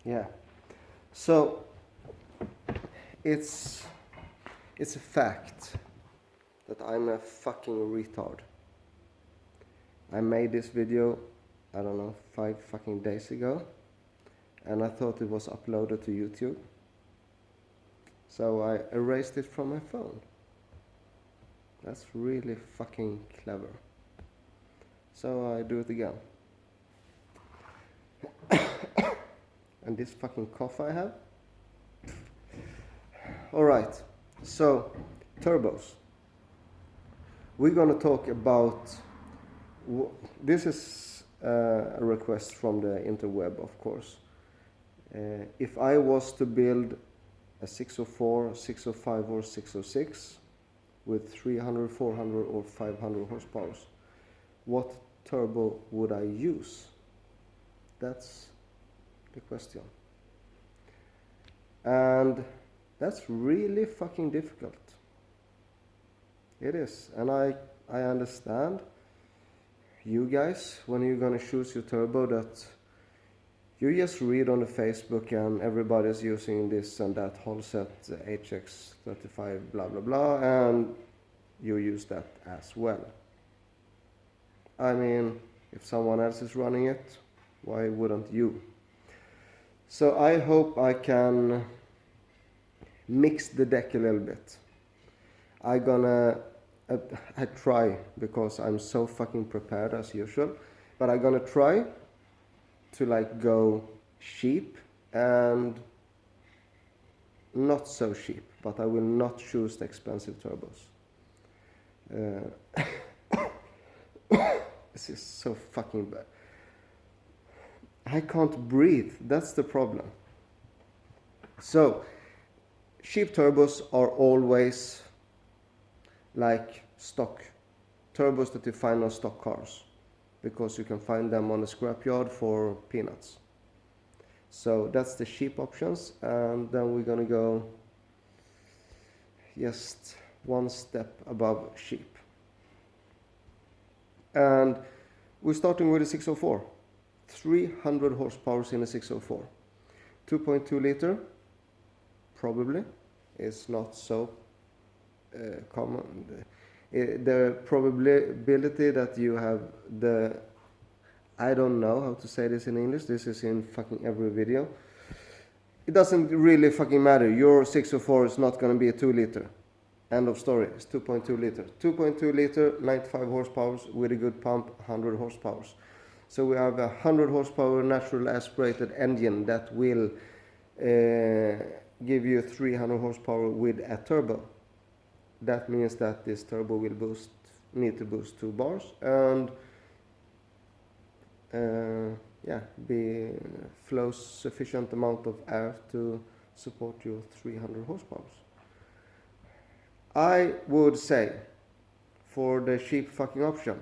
Yeah. So it's a fact that I'm a fucking retard. I made this video, I don't know, 5 fucking days ago, and I thought it was uploaded to YouTube. So I erased it from my phone. That's really fucking clever. So I do it again. And this fucking cough I have. Alright, so turbos. We're gonna talk about, this is a request from the interweb, of course. If I was to build a 604, 605 or 606 with 300, 400 or 500 horsepower, what turbo would I use? That's the question. And that's really fucking difficult. It is. And I understand you guys, when you're gonna choose your turbo, that you just read on the Facebook and everybody's using this and that whole set, HX35 blah blah blah, and you use that as well. I mean, if someone else is running it, why wouldn't you? So I hope I can mix the deck a little bit. I try, because I'm so fucking prepared as usual, but I'm gonna try to like go cheap and not so cheap, but I will not choose the expensive turbos. This is so fucking bad. I can't breathe, that's the problem. So, cheap turbos are always like stock turbos that you find on stock cars, because you can find them on the scrapyard for peanuts. So that's the cheap options, and then we're gonna go just one step above cheap. And we're starting with a 604. 300 horsepower in a 604. 2.2 liter, probably, is not so common. The probability that you have the, I don't know how to say this in English, this is in fucking every video. It doesn't really fucking matter. Your 604 is not going to be a 2 liter. End of story. It's 2.2 liter. 2.2 liter, 95 horsepower with a good pump, 100 horsepower. So we have a 100 horsepower natural aspirated engine that will give you 300 horsepower with a turbo. That means that this turbo will need to boost 2 bars and flows sufficient amount of air to support your 300 horsepower. I would say, for the cheap fucking option,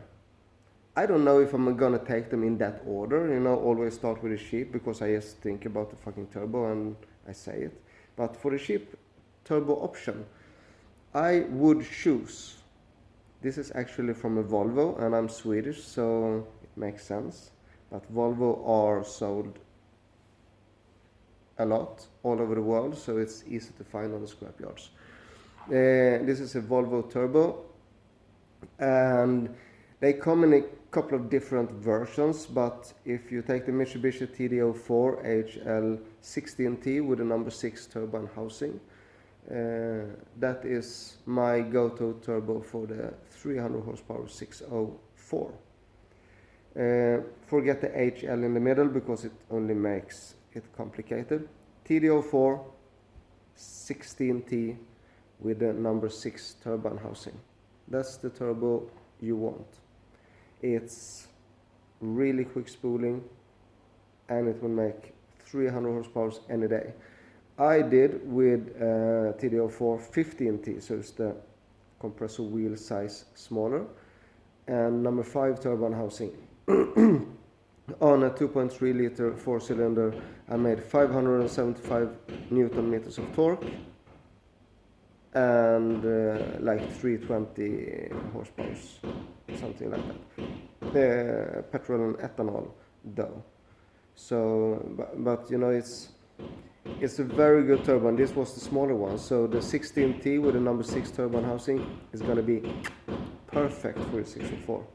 I don't know if I'm gonna take them in that order, always start with the cheap, because I just think about the fucking turbo and I say it. But for the cheap turbo option, I would choose, this is actually from a Volvo, and I'm Swedish, so it makes sense, but Volvo are sold a lot all over the world, so it's easy to find on the scrapyards. This is a Volvo Turbo, and they come in a couple of different versions, but if you take the Mitsubishi TD04 HL16T with the number 6 turbine housing, that is my go-to turbo for the 300 horsepower 604. Forget the HL in the middle, because it only makes it complicated. TD04 16T with the number 6 turbine housing. That's the turbo you want. It's really quick spooling, and it will make 300 horsepower any day. I did with TD04 15T, so it's the compressor wheel size smaller, and number 5 turbine housing. On a 2.3 liter 4-cylinder, I made 575 Newton meters of torque and like 320 horsepower, something like that. The petrol and ethanol though. So, but you know, it's a very good turbo, and this was the smaller one. So the 16T with the number 6 turbine housing is going to be perfect for a 604.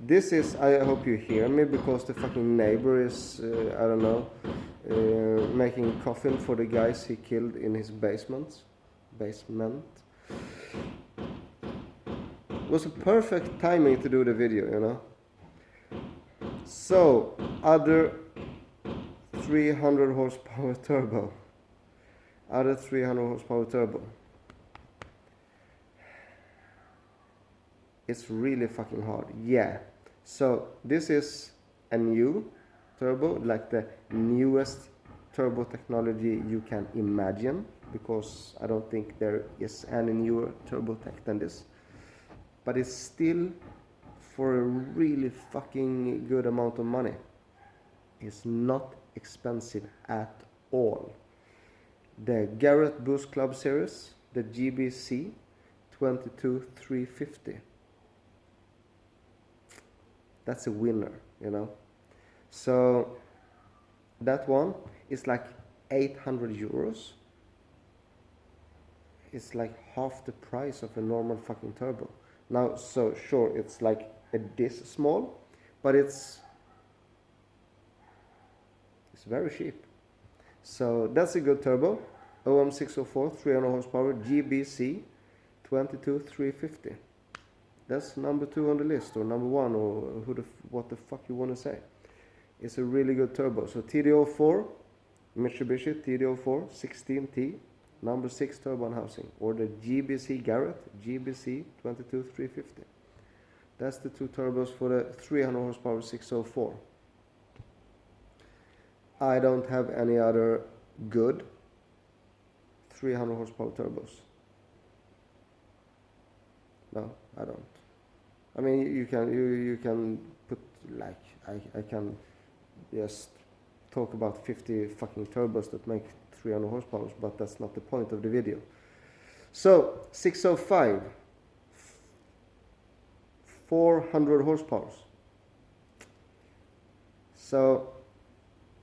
This is, I hope you hear me, because the fucking neighbor is, I don't know, making a coffin for the guys he killed in his basement. It was a perfect timing to do the video, you know. So, other 300 horsepower turbo. Other 300 horsepower turbo. It's really fucking hard. Yeah. So this is a new turbo, like the newest turbo technology you can imagine, because I don't think there is any newer turbo tech than this. But it's still for a really fucking good amount of money. It's not expensive at all. The Garrett Boost Club Series, the GBC 22350. That's a winner, you know. So that one is like 800 euros. It's like half the price of a normal fucking turbo. Now, so sure, it's like this small, but it's very cheap. So that's a good turbo. OM604 300 horsepower GBC 22350. That's number 2 on the list, or number 1, or what the fuck you want to say. It's a really good turbo. So TD04, Mitsubishi TD04 16T, number 6 turbine housing, or the GBC Garrett GBC 22350. That's the 2 turbos for the 300 horsepower 604. I don't have any other good 300 horsepower turbos. No, I don't. I mean, you can put, like, I can just talk about 50 fucking turbos that make 300 horsepower, but that's not the point of the video. So 605, 400 horsepower. So,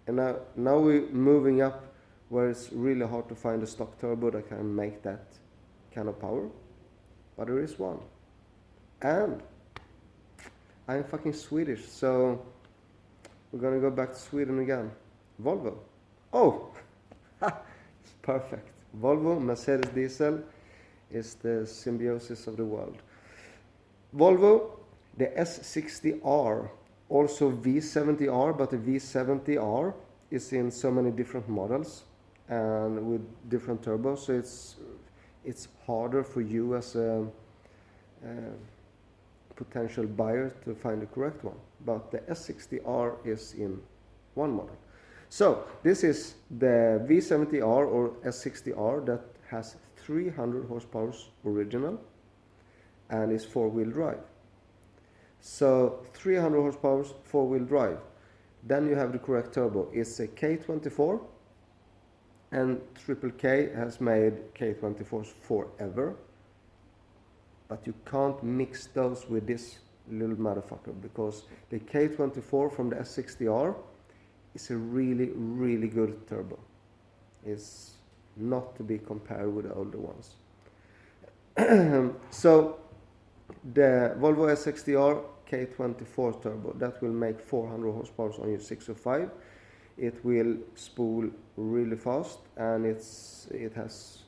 and now we're moving up where it's really hard to find a stock turbo that can make that kind of power, but there is one. And I'm fucking Swedish, so we're gonna go back to Sweden again. Volvo. Oh, it's perfect. Volvo, Mercedes diesel is the symbiosis of the world. Volvo, the S60R, also V70R, but the V70R is in so many different models and with different turbos, so it's harder for you as a potential buyer to find the correct one. But the S60R is in one model. So this is the V70R or S60R that has 300 horsepower original and is 4-wheel drive. So 300 horsepower 4-wheel drive. Then you have the correct turbo. It's a K24, and Triple K has made K24s forever. But you can't mix those with this little motherfucker, because the K24 from the S60R is a really, really good turbo. It's not to be compared with the older ones. So the Volvo S60R K24 turbo, that will make 400 horsepower on your 605. It will spool really fast, and it has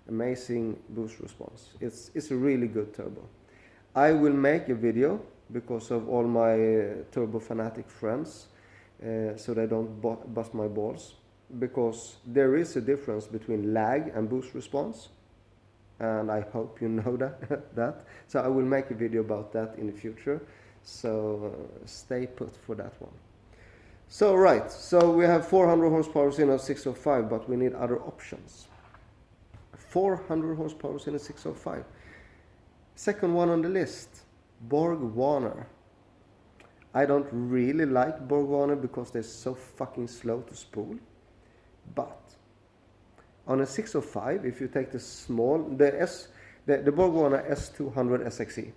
amazing boost response. It's a really good turbo. I will make a video because of all my turbo fanatic friends, so they don't bust my balls, because there is a difference between lag and boost response, and I hope you know that. So I will make a video about that in the future, so stay put for that one. So right, so we have 400 horsepower in a 605, but we need other options. 400 horsepower in a 605. Second one on the list, Borg Warner. I don't really like Borg Warner because they're so fucking slow to spool. But on a 605, if you take the small, the Borg Warner S200 SXE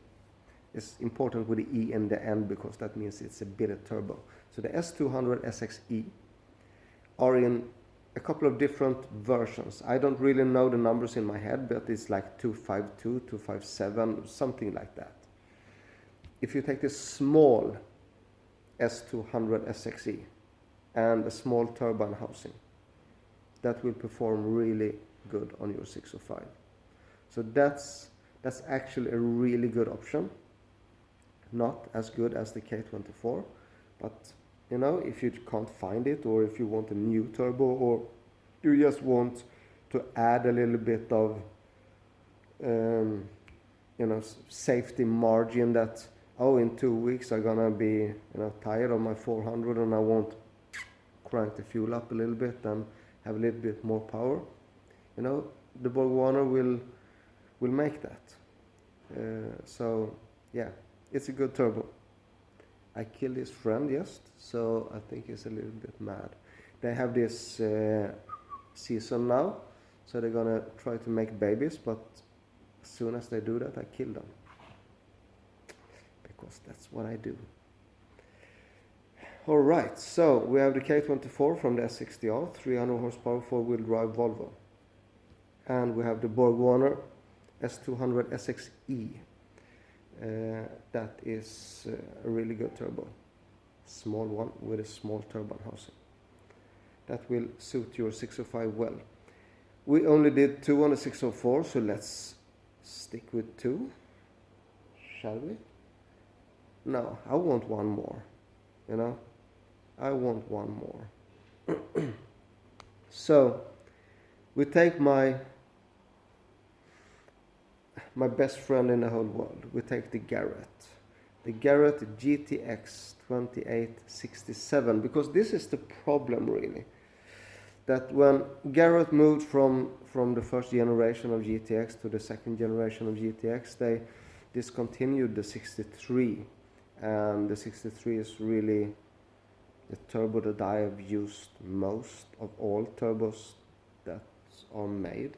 is important with the E in the end, because that means it's a bitted turbo. So the S200 SXE are in a couple of different versions. I don't really know the numbers in my head, but it's like 252, 257, something like that. If you take this small S200 SXE and a small turbine housing, that will perform really good on your 605. So that's actually a really good option. Not as good as the K24, but you know, if you can't find it, or if you want a new turbo, or you just want to add a little bit of you know, safety margin, that in 2 weeks I'm gonna be, you know, tired of my 400 and I want to crank the fuel up a little bit and have a little bit more power, you know, the Borg Warner will make that. So yeah, it's a good turbo. I killed his friend just, so I think he's a little bit mad. They have this season now, so they're gonna try to make babies, but as soon as they do that, I kill them. Because that's what I do. Alright, so we have the K24 from the S60R, 300 horsepower, 4-wheel drive Volvo. And we have the Borg Warner S200 SXE. That is a really good turbo. Small one with a small turbine housing. That will suit your 605 well. We only did 2 on the 604, so let's stick with 2. Shall we? No, I want one more. You know? I want one more. So, we take my best friend in the whole world. We take the Garrett. The Garrett GTX 2867, because this is the problem really. That when Garrett moved from the first generation of GTX to the second generation of GTX, they discontinued the 63. And the 63 is really the turbo that I have used most of all turbos that are made.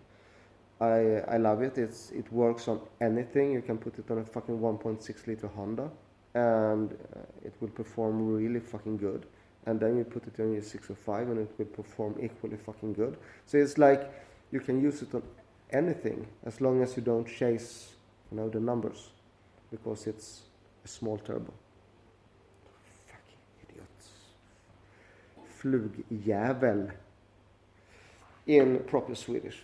I love it. It works on anything. You can put it on a fucking 1.6 liter Honda and it will perform really fucking good. And then you put it on your 605 and it will perform equally fucking good. So it's like you can use it on anything as long as you don't chase, you know, the numbers, because it's a small turbo. Fucking idiots. Flugjävel in proper Swedish.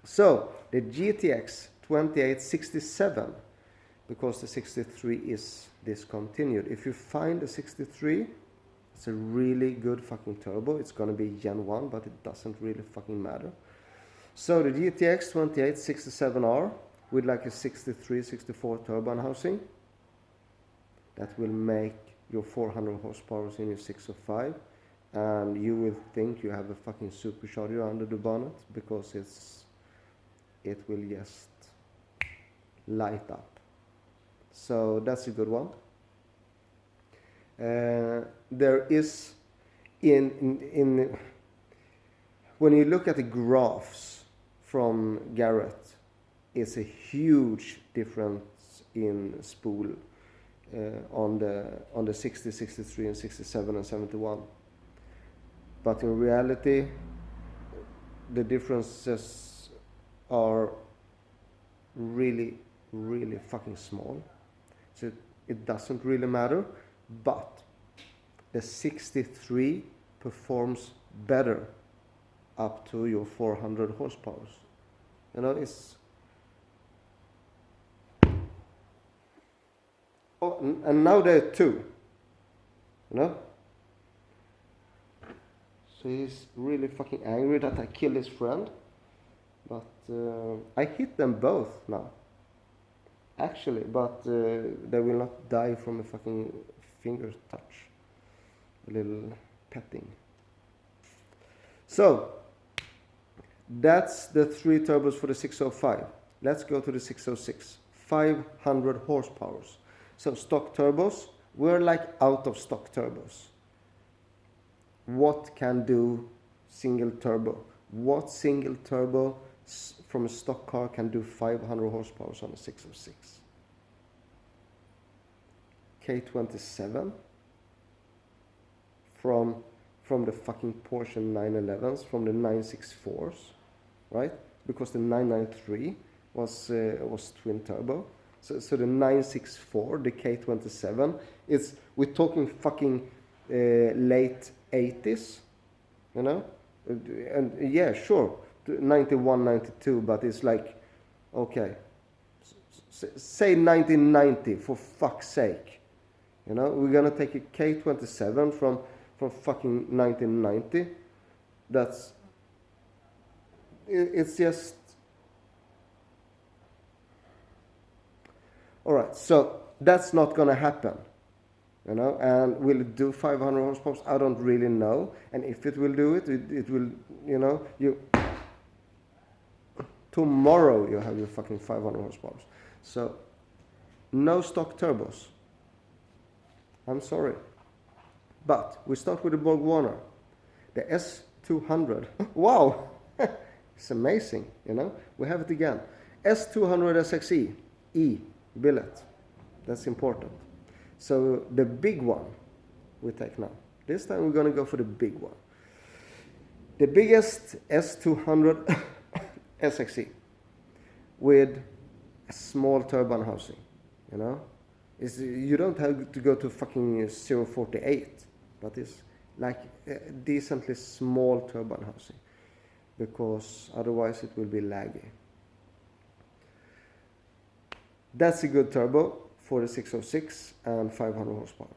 So the GTX 2867, because the 63 is discontinued. If you find a 63, it's a really good fucking turbo. It's gonna be Gen 1, but it doesn't really fucking matter. So the GTX 2867R with like a 63-64 turbine housing, that will make your 400 horsepower in your 605, and you will think you have a fucking supercharger under the bonnet, because it will just light up. So that's a good one. There is in when you look at the graphs from Garrett, it's a huge difference in spool on the 60, 63, and 67 and 71. But in reality, the differences are really, really fucking small. So it doesn't really matter. But the 63 performs better up to your 400 horsepower. You know, it's... Oh, and now there are 2. You know? So he's really fucking angry that I killed his friend. But I hit them both now. Actually, but they will not die from a fucking finger touch. A little petting. So, that's the 3 turbos for the 605. Let's go to the 606. 500 horsepower. So stock turbos, we're like out of stock turbos. What can do single turbo? What single turbo from a stock car can do 500 horsepower on a 606? K27, from the fucking Porsche 911s, from the 964s, right? Because the 993 was twin turbo. So the 964, the K27, we're talking fucking late 80s, you know? And yeah, sure, 91, 92, but it's like, okay, say 1990 for fuck's sake. You know, we're gonna take a K27 from fucking 1990. It's just... Alright, so that's not gonna happen. You know, and will it do 500 horsepower? I don't really know. And if it will do it, it will, you know, tomorrow you have your fucking 500 horsepower. So, no stock turbos. I'm sorry. But we start with the Borg Warner. The S200. Wow! It's amazing, you know. We have it again. S200 SXE. E. Billet. That's important. So the big one we take now. This time we're going to go for the big one. The biggest S200 SXE with a small turbine housing, you know. You don't have to go to fucking 048, but it's like a decently small turbine housing, because otherwise it will be laggy. That's a good turbo for the 606 and 500 horsepower.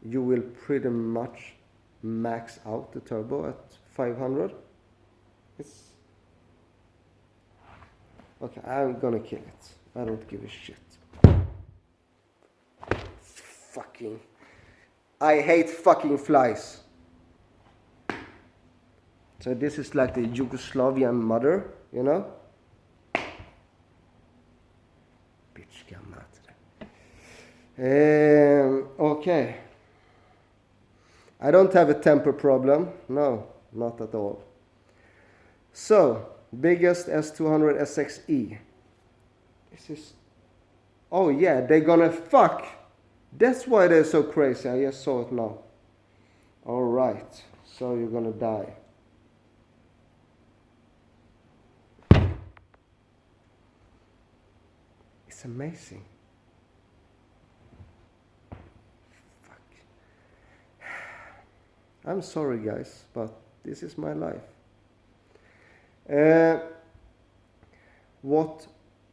You will pretty much max out the turbo at 500. It's okay. I'm gonna kill it. I don't give a shit. Fucking, I hate fucking flies. So this is like the Yugoslavian mother, you know. Okay. I don't have a temper problem. No, not at all. So, biggest S200 SXE. This is... Oh yeah, they're gonna fuck. That's why they're so crazy. I just saw it now. Alright, so you're gonna die. It's amazing. I'm sorry guys, but this is my life. What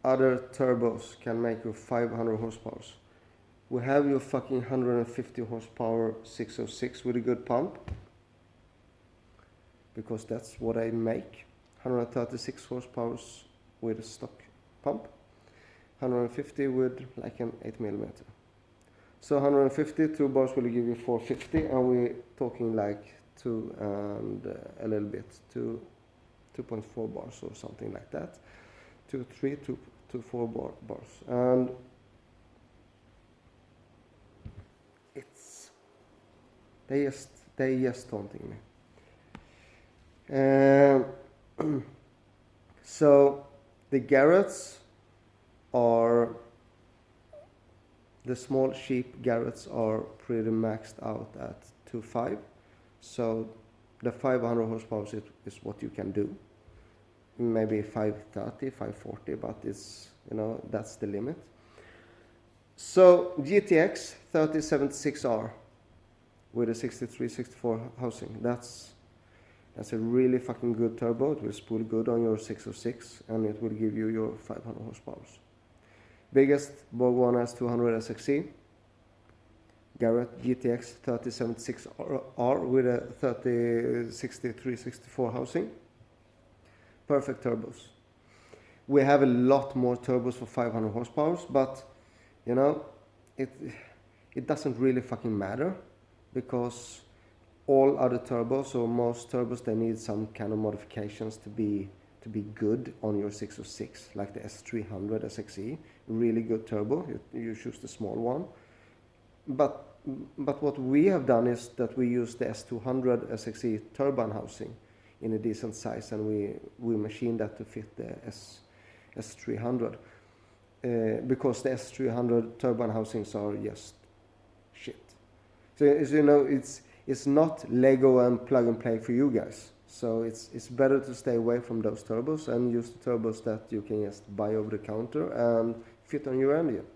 other turbos can make you 500 horsepower? We have your fucking 150 horsepower 606 with a good pump, because that's what I make. 136 horsepower with a stock pump, 150 with like an 8mm. So 150, 2 bars will give you 450, and we're talking like 2 and a little bit, 2.4 bars or something like that. 2, 3, 2, 4 bars. And it's, they just taunting me. So the Garretts are... The small cheap Garretts are pretty maxed out at 2.5, so the 500 horsepower is what you can do. Maybe 530, 540, but it's, you know, that's the limit. So GTX 3076R with a 63-64 housing. That's a really fucking good turbo. It will spool good on your 606, and it will give you your 500 horsepower. Biggest Borg Warner S200 SXE, Garrett GTX 3076R with a 63-64 housing. Perfect turbos. We have a lot more turbos for 500 horsepower, but you know, it doesn't really fucking matter, because all other turbos, or most turbos, they need some kind of modifications to be good on your 606, like the S300 SXE, really good turbo. You choose the small one. But what we have done is that we use the S200 SXE turbine housing in a decent size, and we machined that to fit the S300, because the S300 turbine housings are just shit. So you know, it's not Lego and plug and play for you guys. So it's better to stay away from those turbos and use the turbos that you can just buy over the counter and fit on your engine.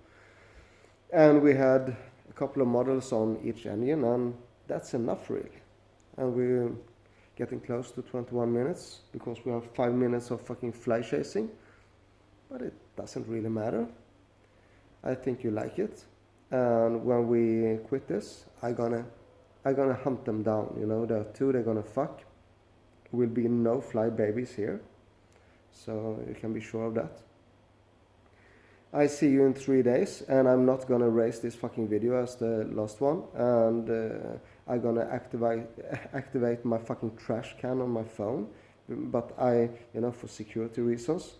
And we had a couple of models on each engine, and that's enough really. And we're getting close to 21 minutes because we have 5 minutes of fucking fly chasing, but it doesn't really matter. I think you like it, and when we quit this, I'm gonna hunt them down. You know, there are two they're gonna fuck. Will be no fly babies here, so you can be sure of that. I see you in 3 days, and I'm not gonna raise this fucking video as the last one, and I'm gonna activate my fucking trash can on my phone, but for security reasons,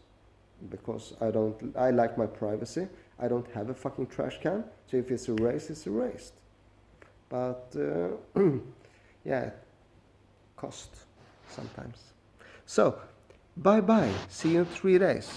because I like my privacy. I don't have a fucking trash can, so if it's erased, it's erased. But yeah, it costs sometimes. So bye bye, see you in 3 days.